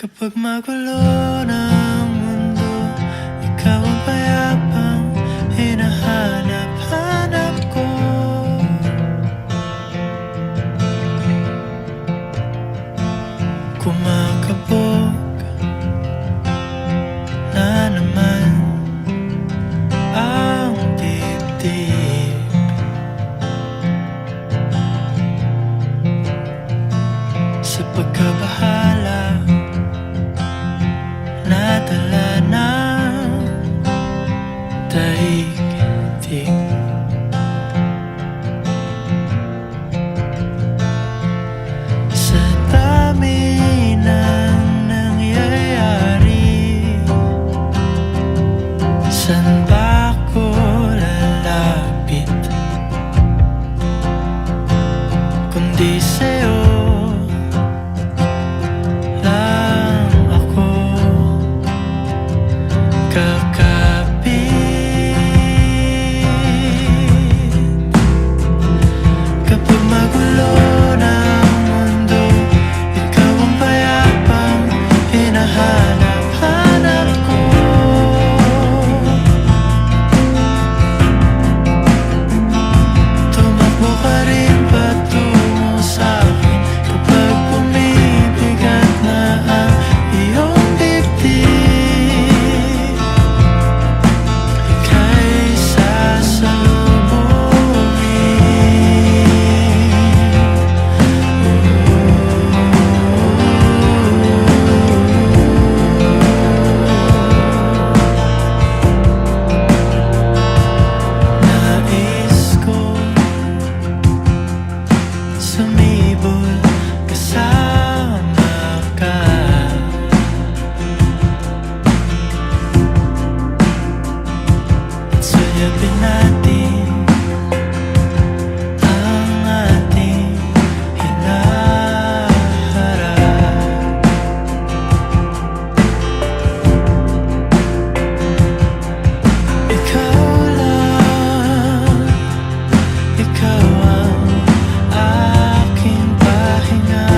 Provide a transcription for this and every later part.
Kapag magulo ng mundo, ikaw ang payapang hinahanap-hanap ko. Kumakabog na naman ang dibdib. Sa pagkabahala, nadala ng daigdig. Sa dami ng nangyayari, saan ba ako lalapit kundi sa'yo lang ako kakapit. Kapag magulo ng mundo, ikaw ang payapang hinahanap-hanap ko. Tumakbo ka rin patungo sa'kin kapag bumibigat na ang iyong dibdib. Ika'y nais ko sumibol kasama ka. At suyapin natin ang ating hinaharap. Ikaw lang, ikaw ang aking pahinga.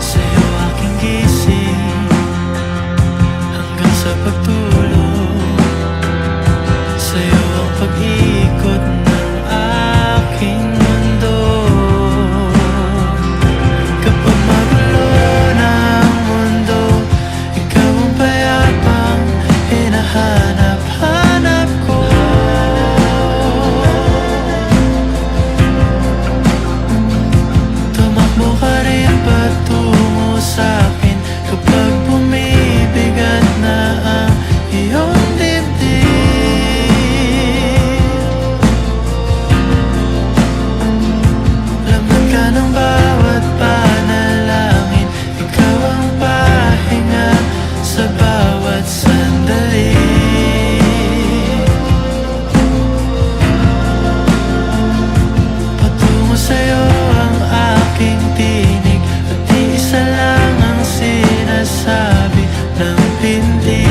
Sa'yo aking gising hanggang sa pagtulog. Sa'yo ang pag-ikot ng aking mundo. Kapag magulo ng mundo, ikaw ang payapang hinahanap-hanap ko. Tumakbo ka rin patungo sa'kin kapag bumibigat na ang iyong dibdib. Laman ka ng bawat panalangin, ikaw ang pahinga sa bawat sandali. Patungo sa'yo ang aking tinig, at iisa lang ang sinasabi ng pindig.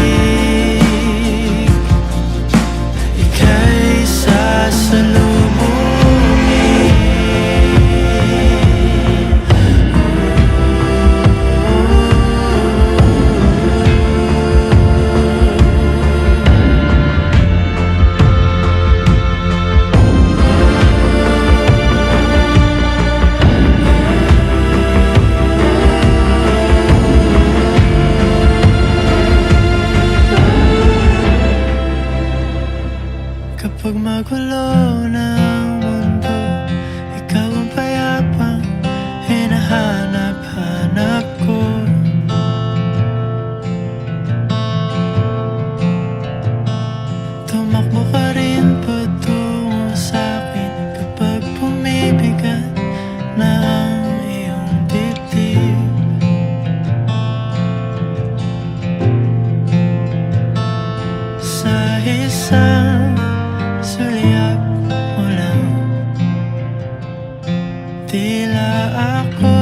Ika'y sasalubungin. Kapag magulo ng mundo, ikaw ang payapang hinahanap-hanap ko. Tumakbo ka rin patungo sa'kin kapag bumibigat na ang iyong dibdib. Sa isang sulyap mo lang, tila ako